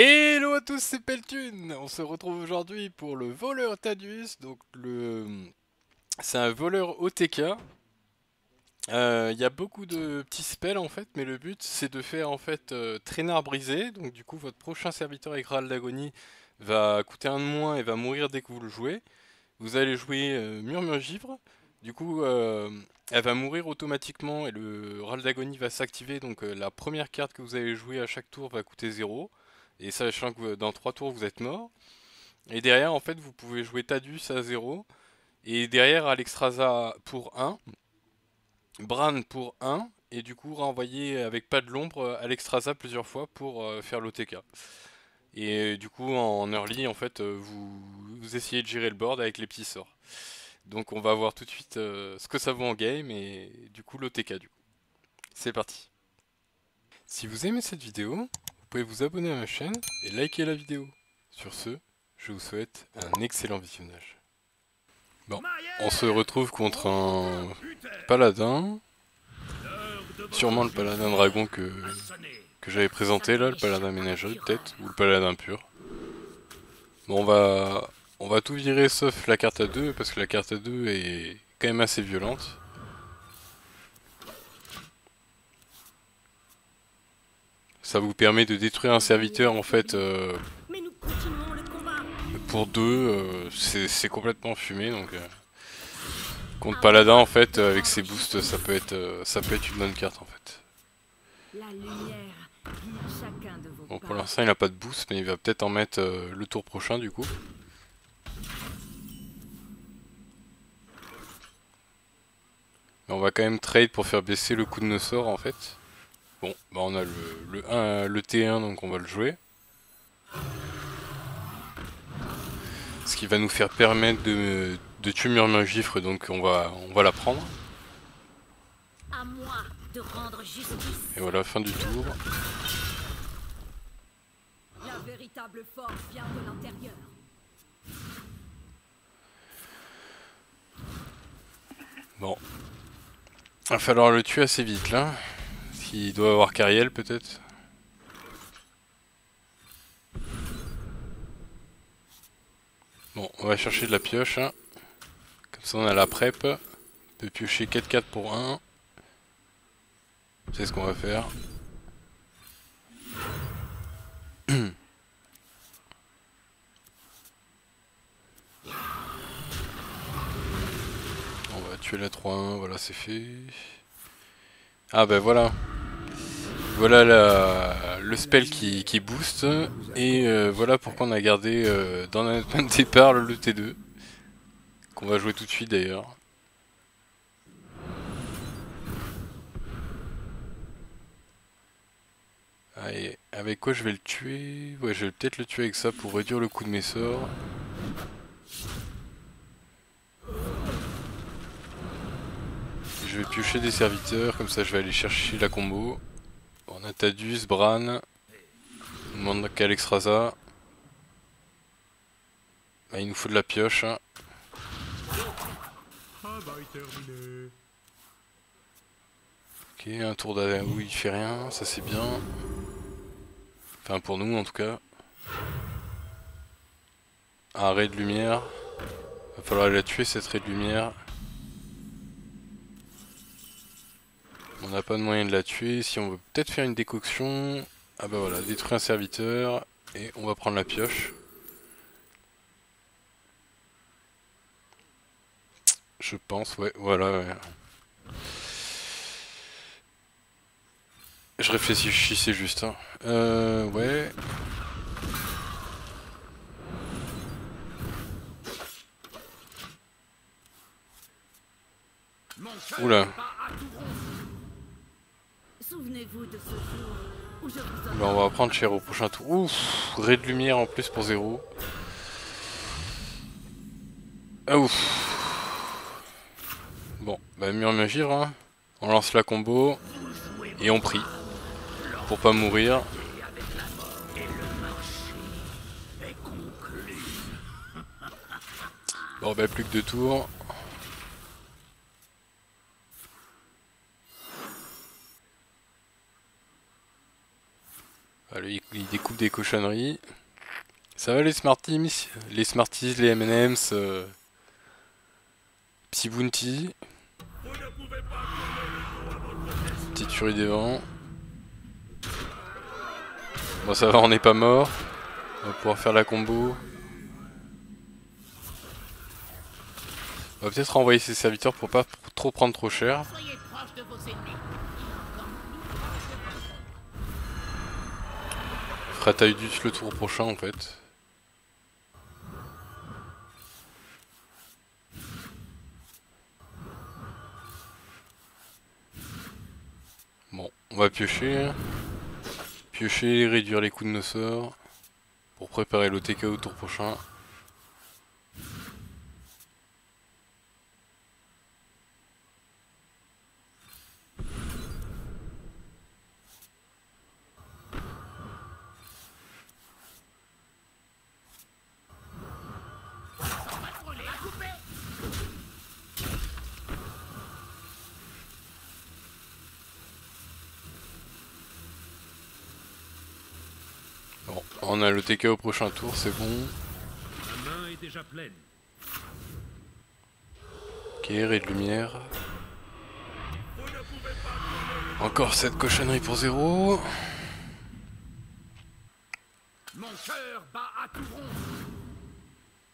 Hello à tous, c'est Peltune. On se retrouve aujourd'hui pour le voleur Thaddeus. Donc c'est un voleur OTK. Il y a beaucoup de petits spells en fait, mais le but c'est de faire en fait traînard brisé. Donc du coup votre prochain serviteur avec Râle d'agonie va coûter un de moins et va mourir dès que vous le jouez. Vous allez jouer Murmure Givre. Du coup elle va mourir automatiquement et le Râle d'agonie va s'activer. Donc la première carte que vous allez jouer à chaque tour va coûter 0. Et sachant que dans 3 tours vous êtes mort. Et derrière, en fait, vous pouvez jouer Tadus à 0. Et derrière, Alexstrasza pour 1. Bran pour 1. Et du coup, renvoyer avec pas de l'ombre Alexstrasza plusieurs fois pour faire l'OTK. Et du coup, en early, en fait, vous essayez de gérer le board avec les petits sorts. Donc on va voir tout de suite ce que ça vaut en game et du coup l'OTK du coup. C'est parti. Si vous aimez cette vidéo, vous pouvez vous abonner à ma chaîne et liker la vidéo. Sur ce, je vous souhaite un excellent visionnage. Bon, on se retrouve contre un paladin. Sûrement le paladin dragon que j'avais présenté là, le paladin ménageux peut-être, ou le paladin pur. Bon, on va tout virer sauf la carte à 2 parce que la carte à 2 est quand même assez violente. Ça vous permet de détruire un serviteur en fait pour 2, c'est complètement fumé donc contre paladin en fait avec ses boosts ça peut être une bonne carte en fait. Bon pour l'instant il n'a pas de boost mais il va peut-être en mettre le tour prochain du coup. Mais on va quand même trade pour faire baisser le coût de nos sorts en fait. Bon bah on a le T1 donc on va le jouer. Ce qui va nous faire permettre de tuer Murmure Gifre donc on va la prendre. À moi de rendre justice. Et voilà, fin du tour. La véritable force vient de l'intérieur. Bon. Va falloir le tuer assez vite là. S'il doit avoir Cariel peut-être. Bon, on va chercher de la pioche. Hein. Comme ça on a la prep. On peut piocher 4-4 pour 1. C'est ce qu'on va faire. On va tuer la 3-1, voilà c'est fait. Ah ben voilà. Voilà le spell qui booste. Et voilà pourquoi on a gardé dans notre point de départ le T2. Qu'on va jouer tout de suite d'ailleurs. Allez, avec quoi je vais le tuer? Ouais, je vais peut-être le tuer avec ça pour réduire le coût de mes sorts. Je vais piocher des serviteurs, comme ça je vais aller chercher la combo. On a Thaddeus, Bran. On demande qu'à Alexstrasza. Bah, il nous faut de la pioche. Hein. Ok, un tour où il fait rien, ça c'est bien. Enfin pour nous en tout cas. Un ray de lumière. Va falloir la tuer cette ray de lumière. On n'a pas de moyen de la tuer. Si on veut peut-être faire une décoction. Ah bah voilà, détruire un serviteur. Et on va prendre la pioche. Je pense, ouais, voilà. Ouais. Je réfléchissais juste. Hein. Ouais. Oula. Souvenez-vous de ce jour où je vous Bah, on va prendre cher au prochain tour. Ouf, ray de lumière en plus pour 0. Ah ouf. Bon, bah Murmure Givre, hein. On lance la combo. Et on prie. Pour pas mourir. Bon bah plus que 2 tours. Allez, il découpe des cochonneries. Ça va les Smarties? Les Smarties, les M&M's, Petit Bounty. Petite furie des vents. Bon ça va, on n'est pas mort. On va pouvoir faire la combo. On va peut-être renvoyer ses serviteurs pour pas trop prendre trop cher. Fera Taïdus le tour prochain en fait. Bon, on va piocher. Piocher, réduire les coups de nos sorts. Pour préparer l'OTK au tour prochain. Bon, on a le TK au prochain tour, c'est bon. La main est déjà pleine. Ok, ray de lumière. Encore cette cochonnerie pour 0. Mon cœur bat à tout rond.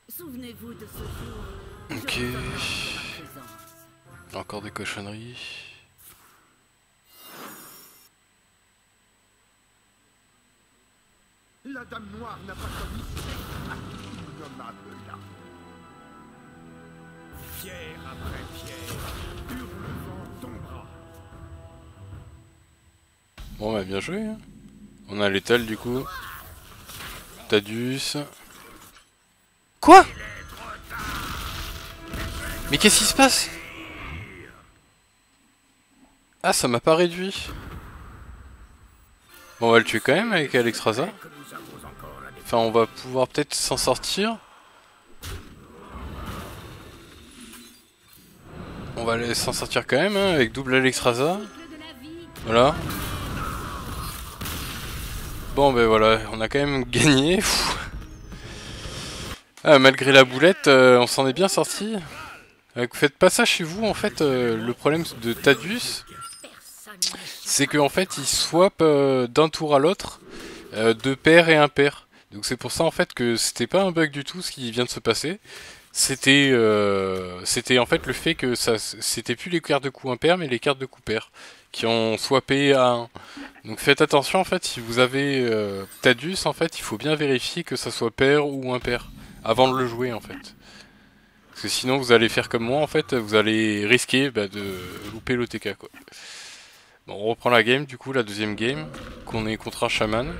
Souvenez-vous de ce jour où Ok. je vous honorerai de ma présence. Encore des cochonneries. La Dame Noire n'a pas commis innommable là. Pierre après pierre, hurlement tombera. Bon bah bien joué hein. On a l'étal du coup. Tadius. Quoi? Mais qu'est-ce qui se passe? Ah ça m'a pas réduit. Bon on va le tuer quand même avec Alexstrasza. Enfin on va pouvoir peut-être s'en sortir. On va s'en sortir quand même hein, avec double Alexstrasza. Voilà. Bon ben voilà, on a quand même gagné. Ah, malgré la boulette, on s'en est bien sorti. Faites pas ça chez vous en fait. Le problème de Tadius, c'est qu'en fait il swap d'un tour à l'autre deux paires et impair. Donc c'est pour ça en fait que c'était pas un bug du tout ce qui vient de se passer. C'était en fait le fait que ça c'était plus les cartes de coup impair mais les cartes de coup pair qui ont swappé à 1. Donc faites attention en fait, si vous avez Tadius en fait il faut bien vérifier que ça soit pair ou impair avant de le jouer en fait. Parce que sinon vous allez faire comme moi en fait, vous allez risquer de louper l'OTK quoi. Bon, on reprend la game du coup, la deuxième game, qu'on est contre un chaman.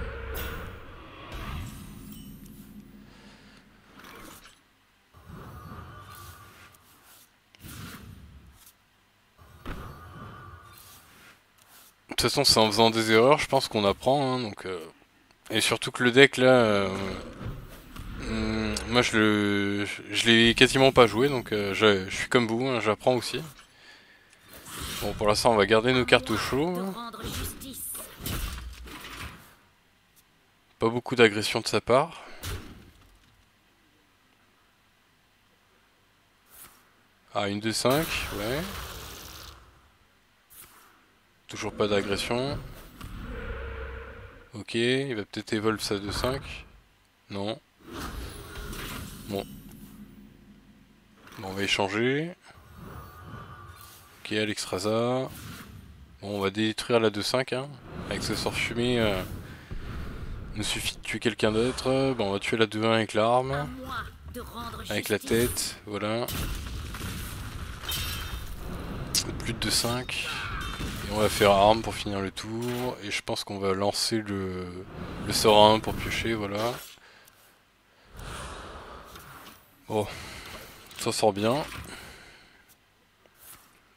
De toute façon c'est en faisant des erreurs je pense qu'on apprend hein, donc et surtout que le deck là moi je l'ai quasiment pas joué donc je suis comme vous hein, j'apprends aussi. Bon pour l'instant on va garder nos cartes au chaud. Pas beaucoup d'agression de sa part. Ah une 2-5, ouais. Toujours pas d'agression. Ok, il va peut-être évolve sa 2-5. Non. Bon. Bon, on va échanger. Ok, Alexstrasza. Bon, on va détruire la 2-5. Hein. Avec ce sort fumé, il nous suffit de tuer quelqu'un d'autre. Bon, on va tuer la 2-1 avec l'arme. Avec la tête, voilà. Plus de 2-5. Et on va faire arme pour finir le tour. Et je pense qu'on va lancer le sort 1 pour piocher, voilà. Bon, ça sort bien.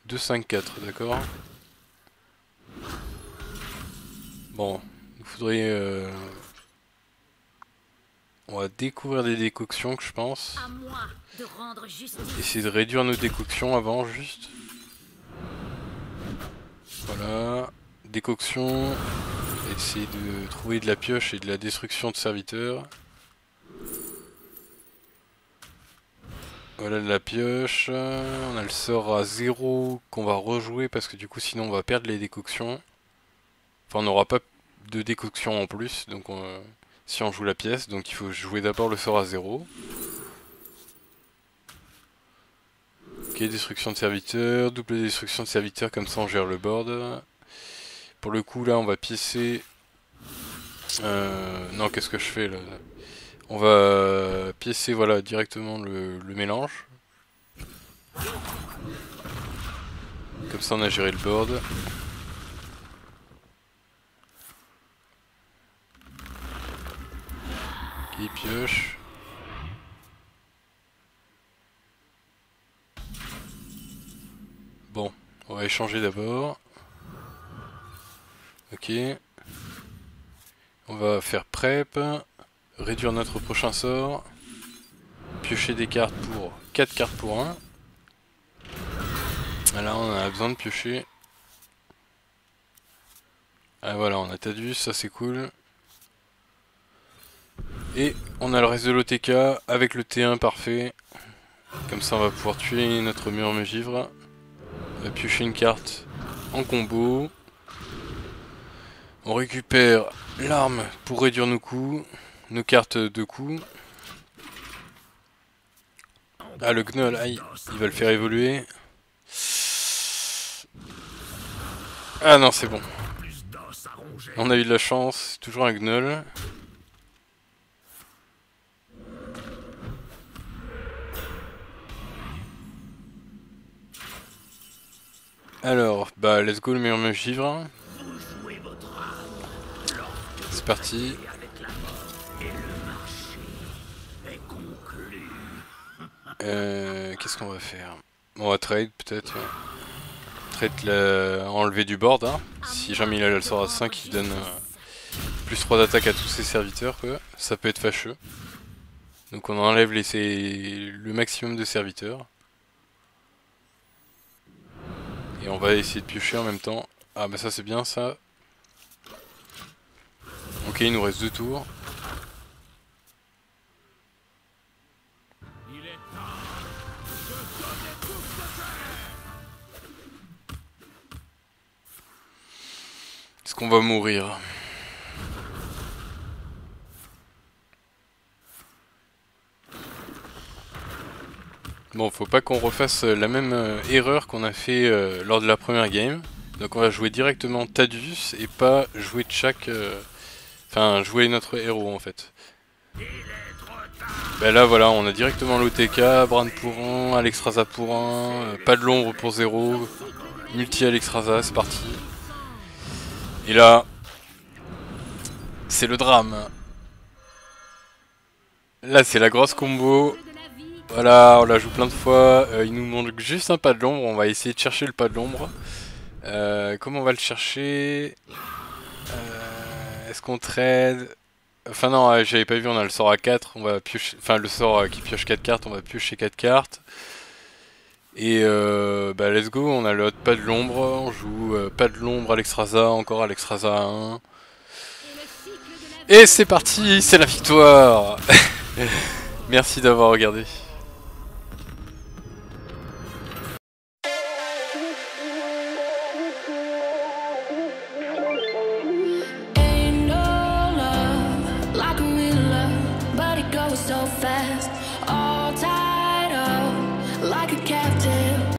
2-5-4, d'accord. Bon, il faudrait... on va découvrir des décoctions que je pense. Essayer de réduire nos décoctions avant juste. Voilà. Décoction. Et essayer de trouver de la pioche et de la destruction de serviteurs. Voilà de la pioche. On a le sort à 0 qu'on va rejouer parce que du coup sinon on va perdre les décoctions. Enfin on n'aura pas de décoction en plus donc si on joue la pièce, donc il faut jouer d'abord le sort à 0. Ok, destruction de serviteurs, double destruction de serviteurs, comme ça on gère le board. Pour le coup là on va piécer... non, qu'est-ce que je fais là? On va piécer voilà directement le mélange. Comme ça on a géré le board. Ok, pioche. Bon, on va échanger d'abord. Ok. On va faire prep. Réduire notre prochain sort. Piocher des cartes pour 4 cartes pour 1. Là on a besoin de piocher. Ah voilà, on a Tadius, ça c'est cool. Et on a le reste de l'OTK avec le T1 parfait. Comme ça on va pouvoir tuer notre murmure-givre. On va piocher une carte en combo. On récupère l'arme pour réduire nos coups. Nos cartes de coups. Ah le gnoll, aïe, il va le faire évoluer. Ah non c'est bon. On a eu de la chance, toujours un gnoll. Alors, bah let's go le murmure-givre. C'est parti. Qu'est-ce qu'on va faire? On va trade peut-être. Trade enlever du board. Hein. Si jamais il a le sort à 5, il donne plus 3 d'attaque à tous ses serviteurs. Quoi. Ça peut être fâcheux. Donc on enlève le maximum de serviteurs. Et on va essayer de piocher en même temps. Ah bah ça c'est bien ça. Ok, il nous reste 2 tours. Est-ce qu'on va mourir? Bon, faut pas qu'on refasse la même erreur qu'on a fait lors de la première game. Donc on va jouer directement Tadius et pas jouer de chaque... Enfin, jouer notre héros en fait. Ben là voilà, on a directement l'OTK, Bran pour 1, Alexstrasza pour 1, pas de l'ombre pour 0, multi Alexstrasza, c'est parti. Et là, c'est le drame. Là c'est la grosse combo. Voilà, on la joue plein de fois. Il nous manque juste un pas de l'ombre, on va essayer de chercher le pas de l'ombre. Comment on va le chercher? Est-ce qu'on trade? Enfin non, j'avais pas vu, on a le sort à 4, on va piocher, enfin le sort qui pioche 4 cartes, on va piocher 4 cartes. Et bah let's go, on a le hot pas de l'ombre, on joue pas de l'ombre, Alexstrasza, encore Alexstrasza à 1. Et c'est parti, c'est la victoire. Merci d'avoir regardé. So fast.